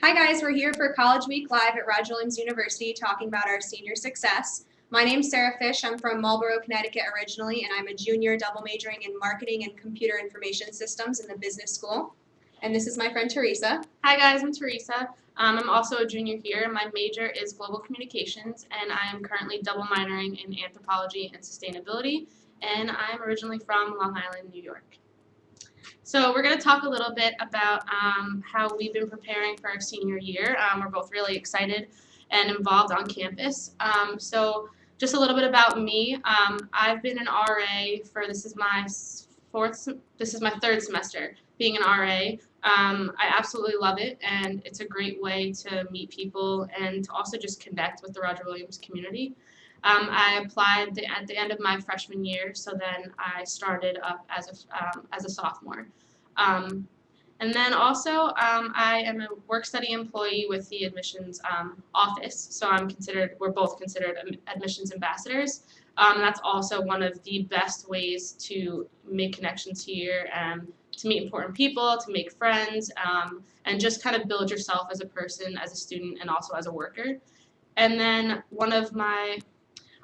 Hi guys, we're here for College Week Live at Roger Williams University talking about our senior success. My name's Sarah Fish. I'm from Marlborough, Connecticut originally, and I'm a junior double majoring in marketing and computer information systems in the business school. And this is my friend Teresa. Hi guys, I'm Teresa. I'm also a junior here. My major is global communications and I am currently double minoring in anthropology and sustainability, and I'm originally from Long Island, New York. So we're going to talk a little bit about how we've been preparing for our senior year. We're both really excited and involved on campus. So just a little bit about me. I've been an RA for this is my third semester being an RA. I absolutely love it, and it's a great way to meet people and to also just connect with the Roger Williams community. I applied at the end of my freshman year, so then I started up as a sophomore. And then also, I am a work-study employee with the admissions office, so we're both considered admissions ambassadors. That's also one of the best ways to make connections here and to meet important people, to make friends, and just kind of build yourself as a person, as a student, and also as a worker. And then one of my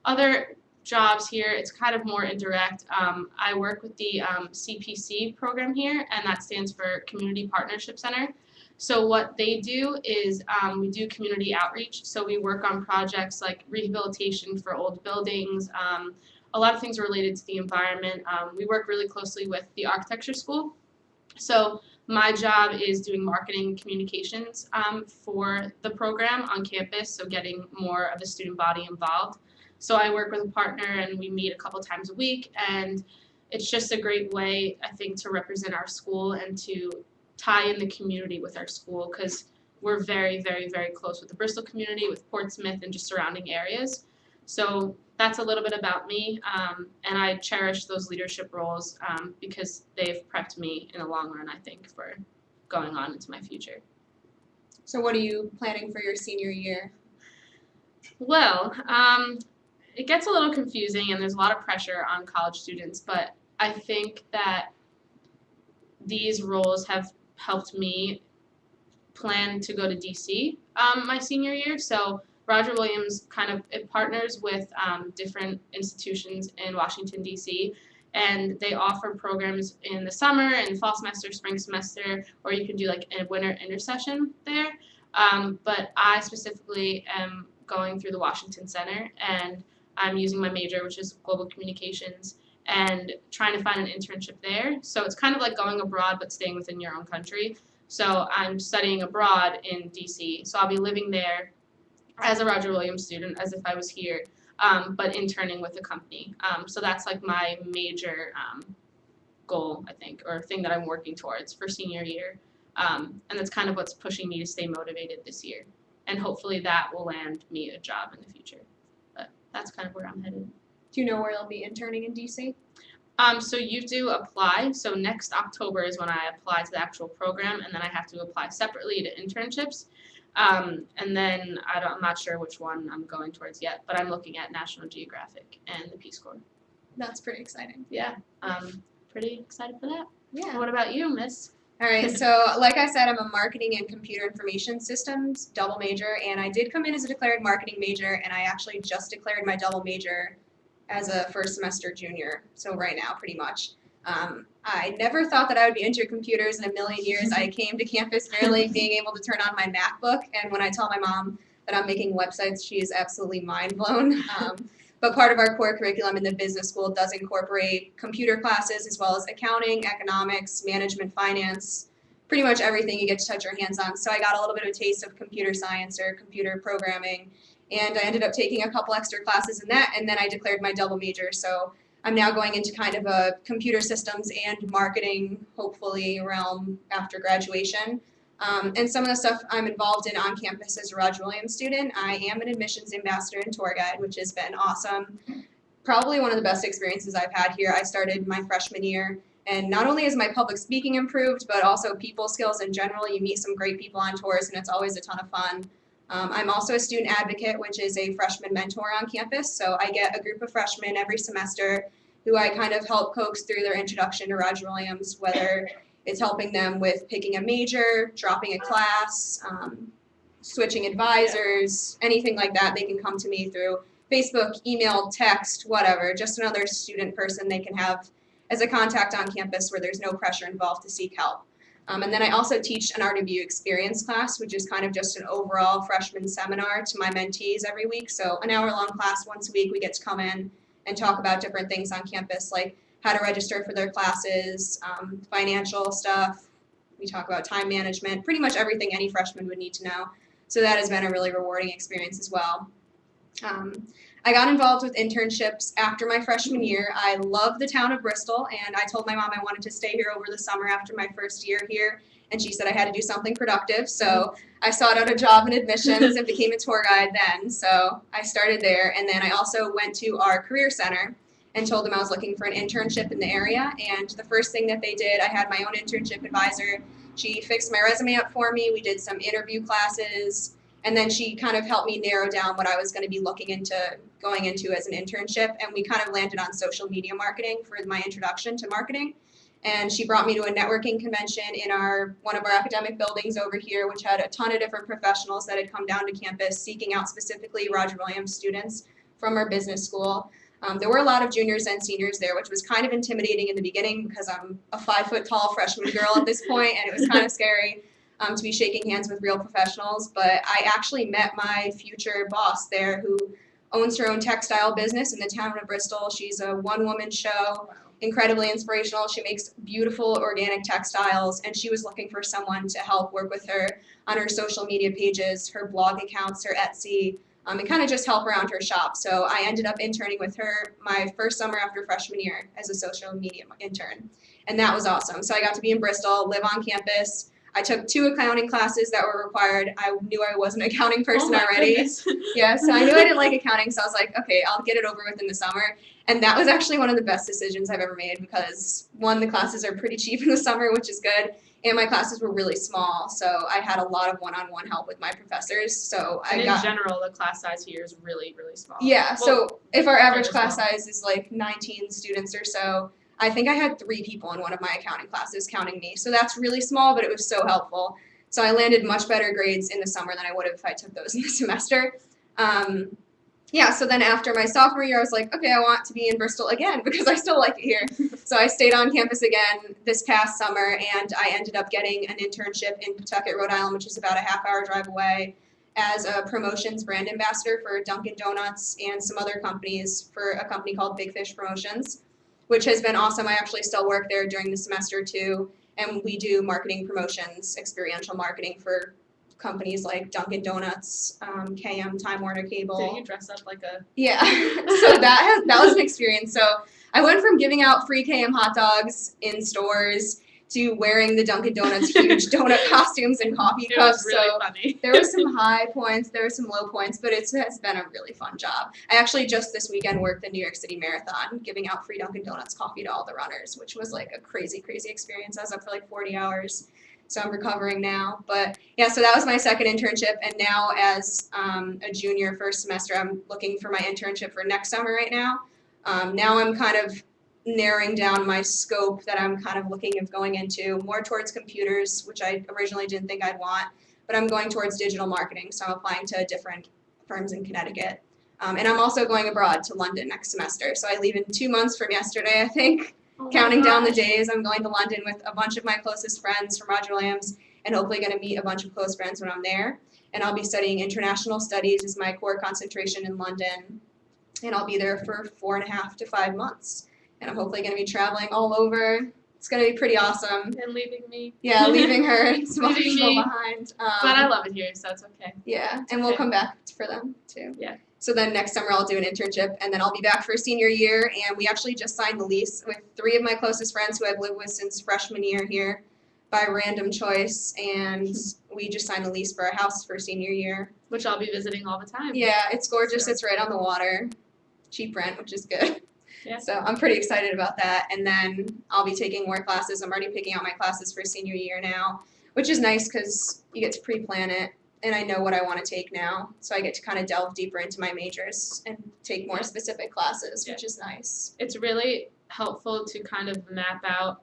other jobs here, it's kind of more indirect. I work with the CPC program here, and that stands for Community Partnership Center. So what they do is we do community outreach. So we work on projects like rehabilitation for old buildings, a lot of things related to the environment. We work really closely with the architecture school. So my job is doing marketing and communications for the program on campus, so getting more of the student body involved. So I work with a partner and we meet a couple times a week, and it's just a great way, I think, to represent our school and to tie in the community with our school, because we're very, very, very close with the Bristol community, with Portsmouth and just surrounding areas. So that's a little bit about me, and I cherish those leadership roles because they've prepped me in the long run, I think, for going on into my future. So what are you planning for your senior year? Well, it gets a little confusing and there's a lot of pressure on college students, but I think that these roles have helped me plan to go to DC my senior year. So Roger Williams it partners with different institutions in Washington, D.C., and they offer programs in the summer and fall semester, spring semester, or you can do like a winter intersession there. But I specifically am going through the Washington Center, and I'm using my major, which is global communications, and trying to find an internship there. So it's kind of like going abroad but staying within your own country. So I'm studying abroad in DC, so I'll be living there as a Roger Williams student, as if I was here, but interning with the company. So that's like my major goal, I think, or thing that I'm working towards for senior year. And that's kind of what's pushing me to stay motivated this year. And hopefully that will land me a job in the future. But that's kind of where I'm headed. Do you know where you'll be interning in DC? So you do apply. So next October is when I apply to the actual program, and then I have to apply separately to internships. And then I'm not sure which one I'm going towards yet, but I'm looking at National Geographic and the Peace Corps. That's pretty exciting. Yeah, pretty excited for that. Yeah. What about you, Miss? All right, so like I said, I'm a marketing and computer information systems double major, and I did come in as a declared marketing major, and I actually just declared my double major as a first semester junior, so right now pretty much. I never thought that I would be into computers in a million years. I came to campus barely being able to turn on my MacBook, and when I tell my mom that I'm making websites, she is absolutely mind blown. But part of our core curriculum in the business school does incorporate computer classes as well as accounting, economics, management, finance, pretty much everything you get to touch your hands on. So I got a little bit of a taste of computer science or computer programming, and I ended up taking a couple extra classes in that, and then I declared my double major. So I'm now going into kind of a computer systems and marketing, hopefully, realm after graduation. And some of the stuff I'm involved in on campus as a Roger Williams student, I am an admissions ambassador and tour guide, which has been awesome. Probably one of the best experiences I've had here. I started my freshman year, and not only has my public speaking improved, but also people skills in general. You meet some great people on tours, and it's always a ton of fun. I'm also a student advocate, which is a freshman mentor on campus, so I get a group of freshmen every semester who I kind of help coax through their introduction to Roger Williams, whether It's helping them with picking a major, dropping a class, switching advisors, anything like that. They can come to me through Facebook, email, text, whatever, just another student person they can have as a contact on campus where there's no pressure involved to seek help. And then I also teach an Art of You experience class, which is kind of just an overall freshman seminar to my mentees every week. So an hour-long class once a week, we get to come in and talk about different things on campus, like how to register for their classes, financial stuff. We talk about time management, pretty much everything any freshman would need to know. So that has been a really rewarding experience as well. I got involved with internships after my freshman year. I love the town of Bristol, and I told my mom I wanted to stay here over the summer after my first year here, and she said I had to do something productive. So I sought out a job in admissions and became a tour guide then. So I started there, and then I also went to our career center and told them I was looking for an internship in the area. And the first thing that they did, I had my own internship advisor. She fixed my resume up for me. We did some interview classes. And then she kind of helped me narrow down what I was going to be looking into going into as an internship. And we kind of landed on social media marketing for my introduction to marketing. And she brought me to a networking convention in one of our academic buildings over here, which had a ton of different professionals that had come down to campus seeking out specifically Roger Williams students from our business school. There were a lot of juniors and seniors there, which was kind of intimidating in the beginning because I'm a 5-foot-tall freshman girl at this point, and it was kind of scary to be shaking hands with real professionals. But I actually met my future boss there, who owns her own textile business in the town of Bristol. She's a one-woman show, incredibly inspirational. She makes beautiful organic textiles, and she was looking for someone to help work with her on her social media pages, her blog accounts, her Etsy, and kind of just help around her shop. So I ended up interning with her my first summer after freshman year as a social media intern, and that was awesome. So I got to be in Bristol, live on campus. I took 2 accounting classes that were required. I knew I wasn't an accounting person already. Goodness. Yeah, so I knew I didn't like accounting, so I was like, okay, I'll get it over with in the summer. And that was actually one of the best decisions I've ever made because, one, the classes are pretty cheap in the summer, which is good, and my classes were really small, so I had a lot of one-on-one help with my professors. So And in general, the class size here is really, really small. Yeah, Well, so if our average very class small. size is like 19 students or so, I think I had 3 people in one of my accounting classes, counting me. So that's really small, but it was so helpful. So I landed much better grades in the summer than I would have if I took those in the semester. Yeah, so then after my sophomore year, I was like, okay, I want to be in Bristol again because I still like it here. So I stayed on campus again this past summer, and I ended up getting an internship in Pawtucket, Rhode Island, which is about a half-hour drive away, as a promotions brand ambassador for Dunkin' Donuts and some other companies for a company called Big Fish Promotions, which has been awesome. I actually still work there during the semester too, and we do marketing promotions, experiential marketing for companies like Dunkin' Donuts, KM, Time Warner Cable. Did you dress up like a... Yeah, so that was an experience. So I went from giving out free KM hot dogs in stores to wearing the Dunkin' Donuts huge donut costumes and coffee It cups. was really So funny. there were some high points, there were some low points, but it has been a really fun job. I actually just this weekend worked the New York City Marathon, giving out free Dunkin' Donuts coffee to all the runners, which was like a crazy, crazy experience. I was up for like 40 hours. So I'm recovering now. But yeah, so that was my second internship. And now as a junior first semester, I'm looking for my internship for next summer right now. Now I'm kind of narrowing down my scope that I'm kind of looking of going into, more towards computers, which I originally didn't think I'd want, but I'm going towards digital marketing. So I'm applying to different firms in Connecticut. And I'm also going abroad to London next semester. So I leave in 2 months from yesterday, I think. Oh my Counting down the gosh. days, I'm going to London with a bunch of my closest friends from Roger Williams, and hopefully going to meet a bunch of close friends when I'm there. And I'll be studying international studies as my core concentration in London, and I'll be there for 4.5 to 5 months. And I'm hopefully going to be traveling all over. It's going to be pretty awesome. And leaving me. Yeah, leaving her and some other Leaving people me. behind. But I love it here, so it's okay. Yeah, and we'll okay. come back for them too. Yeah. So then next summer I'll do an internship, and then I'll be back for senior year. And we actually just signed the lease with 3 of my closest friends who I've lived with since freshman year here by random choice. And we just signed the lease for our house for senior year. Which I'll be visiting all the time. Yeah, it's gorgeous. So- It's right on the water. Cheap rent, which is good. Yeah. So I'm pretty excited about that. And then I'll be taking more classes. I'm already picking out my classes for senior year now, which is nice because you get to pre-plan it. And I know what I want to take now, so I get to kind of delve deeper into my majors and take more specific classes, which is nice. It's really helpful to kind of map out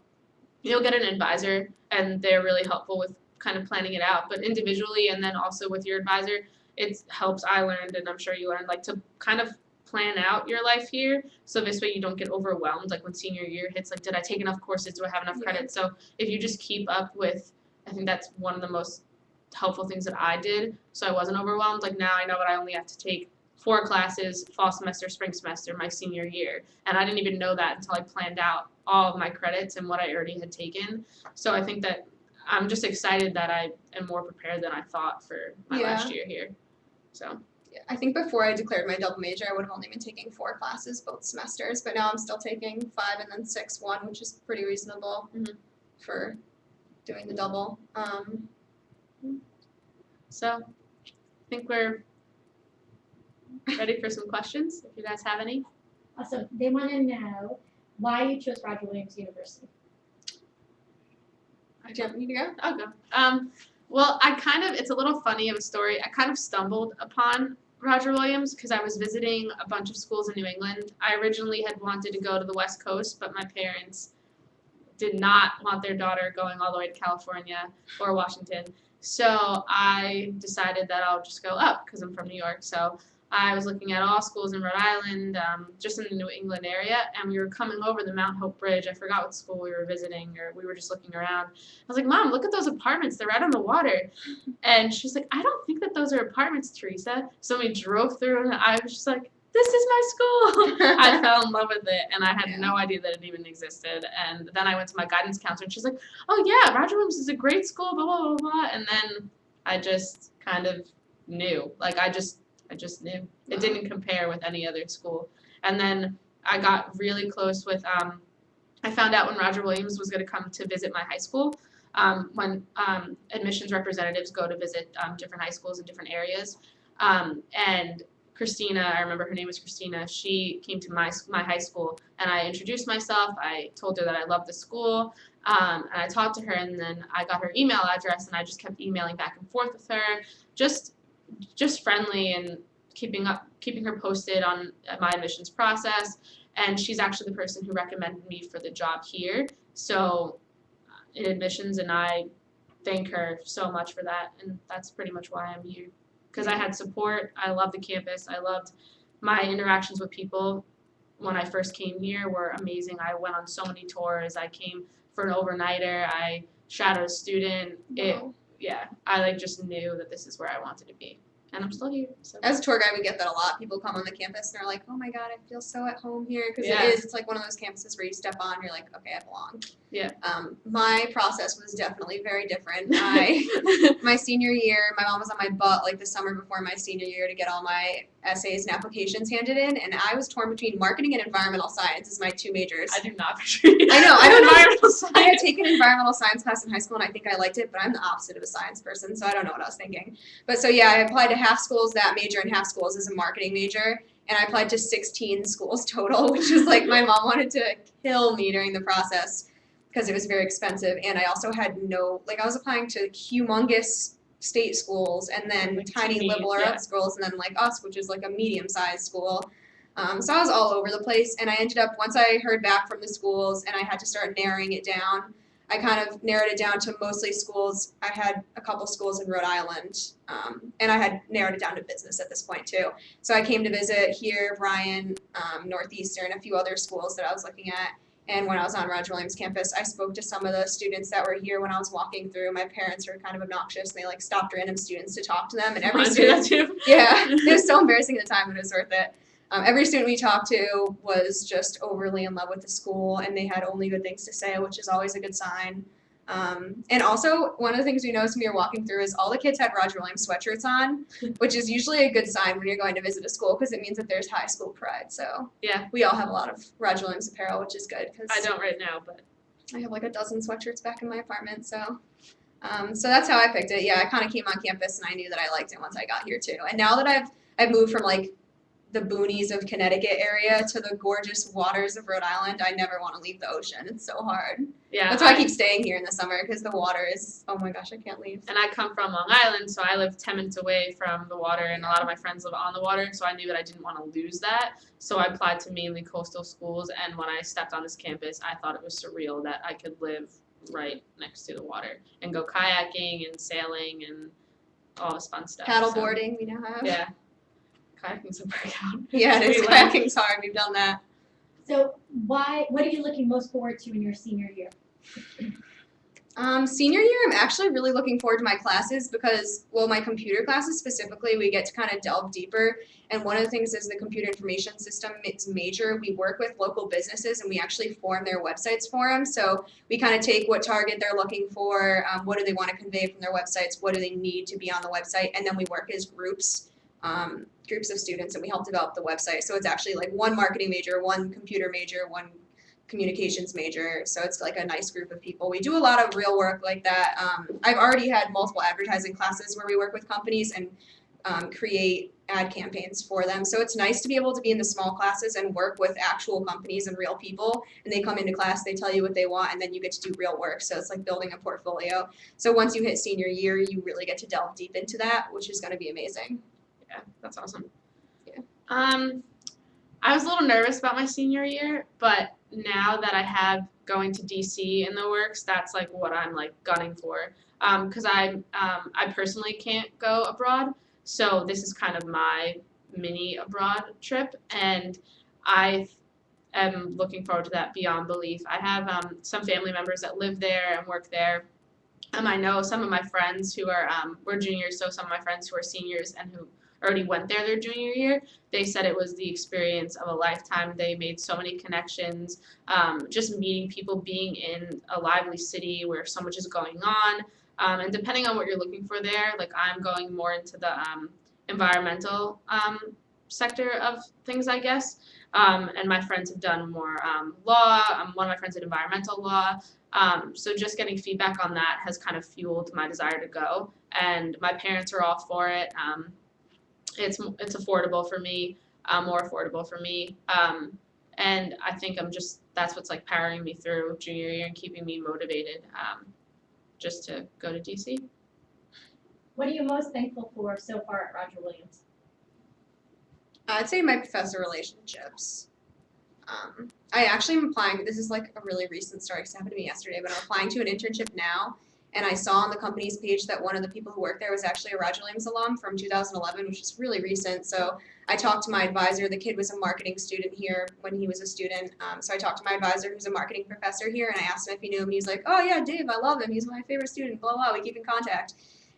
you'll get an advisor, and they're really helpful with kind of planning it out. But individually, and then also with your advisor, it helps. I learned, and I'm sure you learned, like to kind of plan out your life here, so this way you don't get overwhelmed. Like when senior year hits, like did I take enough courses? Do I have enough Yeah. credit? So if you just keep up with, I think that's one of the most helpful things that I did, so I wasn't overwhelmed. Like now I know that I only have to take 4 classes, fall semester, spring semester, my senior year, and I didn't even know that until I planned out all of my credits and what I already had taken. So I think that I'm just excited that I am more prepared than I thought for my last year here. So Yeah, I think before I declared my double major, I would have only been taking 4 classes both semesters, but now I'm still taking 5 and then 6 one, which is pretty reasonable for doing the double. So I think we're ready for some questions, if you guys have any. Also, they want to know why you chose Roger Williams University. Do you want me to go? I'll go. Well, it's a little funny of a story. I kind of stumbled upon Roger Williams because I was visiting a bunch of schools in New England. I originally had wanted to go to the West Coast, but my parents did not want their daughter going all the way to California or Washington. So I decided that I'll just go up because I'm from New York. So I was looking at all schools in Rhode Island, just in the New England area, and we were coming over the Mount Hope Bridge. I forgot what school we were visiting, or we were just looking around. I was like, Mom, look at those apartments. They're right on the water. And she's like, I don't think that those are apartments, Teresa. So we drove through, and I was just like, this is my school. I fell in love with it, and I had no idea that it even existed. And then I went to my guidance counselor, and she's like, oh, yeah, Roger Williams is a great school, blah, blah, blah, blah. And then I just kind of knew. Like, I just knew. It didn't compare with any other school. And then I got really close with, I found out when Roger Williams was going to come to visit my high school, when admissions representatives go to visit different high schools in different areas. And Christina, I remember her name was Christina, she came to my high school, and I introduced myself. I told her that I loved the school, and I talked to her, and then I got her email address, and I just kept emailing back and forth with her, just friendly and keeping her posted on my admissions process. And she's actually the person who recommended me for the job here, so in admissions, and I thank her so much for that. And that's pretty much why I'm here, because I had support. I loved the campus. I loved my interactions with people when I first came here were amazing. I went on so many tours. I came for an overnighter. I shadowed a student. Wow. I just knew that this is where I wanted to be, and I'm still here. So. As a tour guide, we get that a lot. People come on the campus and they're like, oh my God, I feel so at home here. Because it's like one of those campuses where you step on and you're like, okay, I belong. Yeah. My process was definitely very different. My senior year, my mom was on my butt like the summer before my senior year to get all my essays and applications handed in, and I was torn between marketing and environmental science as my 2 majors. I do not picture you. I know. I don't know. Environmental science. I had taken environmental science class in high school, and I think I liked it, but I'm the opposite of a science person, so I don't know what I was thinking. But so yeah, I applied to half schools that major and half schools as a marketing major, and I applied to 16 schools total, which is like my mom wanted to kill me during the process because it was very expensive, and I also had I was applying to humongous state schools and then like tiny teens, liberal arts schools, and then like us, which is like a medium-sized school. So I was all over the place, and I ended up, once I heard back from the schools and I had to start narrowing it down, I kind of narrowed it down to mostly schools. I had a couple schools in Rhode Island, and I had narrowed it down to business at this point too. So I came to visit here, Bryan, Northeastern, a few other schools that I was looking at. And when I was on Roger Williams campus, I spoke to some of the students that were here when I was walking through. My parents were kind of obnoxious, and they like stopped random students to talk to them. And every student, yeah, it was so embarrassing at the time, but it was worth it. Every student we talked to was just overly in love with the school, and they had only good things to say, which is always a good sign. And also, one of the things we noticed when we were walking through is all the kids had Roger Williams sweatshirts on, which is usually a good sign when you're going to visit a school because it means that there's high school pride. So yeah, we all have a lot of Roger Williams apparel, which is good. Cause I don't right now, but I have like a dozen sweatshirts back in my apartment. So that's how I picked it. Yeah, I kind of came on campus and I knew that I liked it once I got here too. And now that I've moved from like the boonies of Connecticut area to the gorgeous waters of Rhode Island, I never want to leave the ocean. It's so hard. yeah, That's why I keep staying here in the summer because the water is, oh my gosh, I can't leave. And I come from Long Island, so I live 10 minutes away from the water, and a lot of my friends live on the water, so I knew that I didn't want to lose that. So I applied to mainly coastal schools, and when I stepped on this campus, I thought it was surreal that I could live right next to the water and go kayaking and sailing and all this fun stuff. Paddle So, boarding we now have. yeah, kayaking's a workout. Yeah, it is. We went- Kayaking's hard. We've done that. So what are you looking most forward to in your senior year? Senior year, I'm actually really looking forward to my classes because, well, my computer classes specifically, we get to kind of delve deeper. And one of the things is the computer information system, it's major. We work with local businesses and we actually form their websites for them. So we kind of take what target they're looking for, what do they want to convey from their websites, what do they need to be on the website, and then we work as groups. Groups of students, and we help develop the website. So it's actually like one marketing major, one computer major, one communications major. So it's like a nice group of people. We do a lot of real work like that. I've already had multiple advertising classes where we work with companies and create ad campaigns for them. So it's nice to be able to be in the small classes and work with actual companies and real people. And they come into class, they tell you what they want, and then you get to do real work. So it's like building a portfolio. So once you hit senior year, you really get to delve deep into that, which is going to be amazing. Yeah, that's awesome. Yeah. I was a little nervous about my senior year, but now that I have going to DC in the works, that's like what I'm like gunning for. Because I personally can't go abroad, so this is kind of my mini abroad trip, and I am looking forward to that beyond belief. I have some family members that live there and work there. I know some of my friends who are we're juniors, so some of my friends who are seniors and who already went there their junior year, they said it was the experience of a lifetime. They made so many connections, just meeting people, being in a lively city where so much is going on. And depending on what you're looking for there, like I'm going more into the environmental sector of things, I guess. And my friends have done more law. One of my friends did environmental law. So just getting feedback on that has kind of fueled my desire to go. And my parents are all for it. It's affordable for me, more affordable for me. And I think that's what's like powering me through junior year and keeping me motivated just to go to DC. What are you most thankful for so far at Roger Williams? I'd say my professor relationships. I actually am applying, this is like a really recent story because it happened to me yesterday, but I'm applying to an internship now, and I saw on the company's page that one of the people who worked there was actually a Roger Williams alum from 2011, which is really recent. So I talked to my advisor. The kid was a marketing student here when he was a student. So I talked to my advisor, who's a marketing professor here, and I asked him if he knew him, and he's like, oh yeah, Dave, I love him. He's my favorite student, blah, blah, we keep in contact.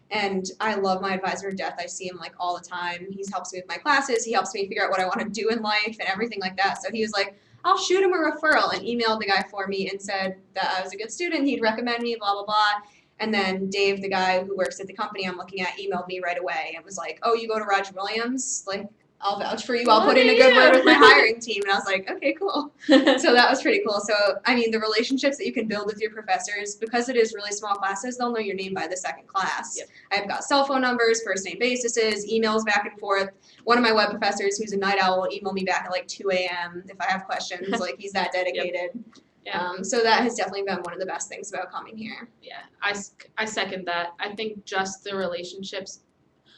And I love my advisor to death. I see him like all the time. He helps me with my classes. He helps me figure out what I want to do in life and everything like that. So he was like, I'll shoot him a referral, and emailed the guy for me and said that I was a good student. He'd recommend me, blah, blah, blah. And then Dave, the guy who works at the company I'm looking at, emailed me right away and was like, oh, you go to Roger Williams? Like, I'll vouch for you. I'll put in a good word with my hiring team. And I was like, okay, cool. So that was pretty cool. So, I mean, the relationships that you can build with your professors, because it is really small classes, they'll know your name by the second class. Yep. I've got cell phone numbers, first name bases, emails back and forth. One of my web professors, who's a night owl, will email me back at like 2 a.m. if I have questions. Like, he's that dedicated. Yeah. So that has definitely been one of the best things about coming here. Yeah, I second that. I think just the relationships,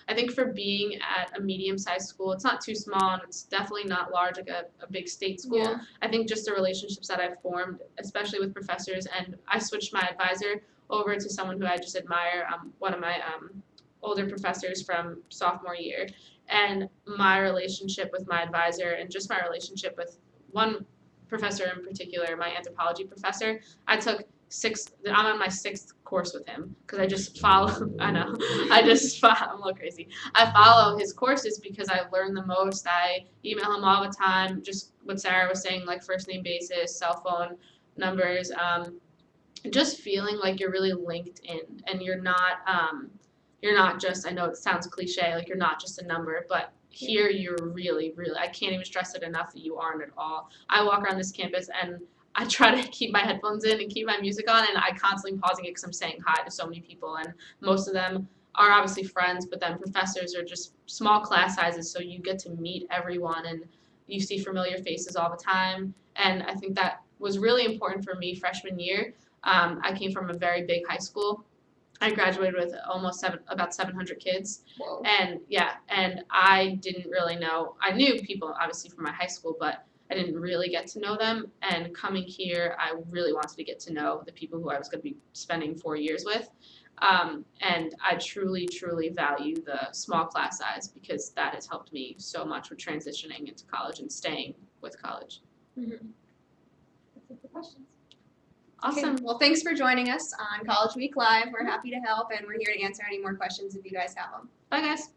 I think for being at a medium-sized school, it's not too small and it's definitely not large like a big state school. Yeah. I think just the relationships that I've formed, especially with professors, and I switched my advisor over to someone who I just admire, one of my older professors from sophomore year, and my relationship with my advisor and just my relationship with one professor in particular, my anthropology professor, I'm on my 6th course with him because I just follow, I'm a little crazy. I follow his courses because I learn the most. I email him all the time, just what Sarah was saying, like first name basis, cell phone numbers, just feeling like you're really linked in and you're not just, I know it sounds cliche, like you're not just a number, but here you're really, really, I can't even stress it enough that you aren't at all. I walk around this campus and I try to keep my headphones in and keep my music on, and I constantly pausing it because I'm saying hi to so many people, and most of them are obviously friends, but then professors are just small class sizes, so you get to meet everyone and you see familiar faces all the time, and I think that was really important for me freshman year. I came from a very big high school. I graduated with about 700 kids. Whoa. And yeah, and I didn't really know. I knew people obviously from my high school, but I I didn't really get to know them. And coming here, I really wanted to get to know the people who I was going to be spending 4 years with. And I truly, truly value the small class size because that has helped me so much with transitioning into college and staying with college. That's it for questions. Awesome. Okay, well, thanks for joining us on College Week Live. We're happy to help, and we're here to answer any more questions if you guys have them. Bye, guys.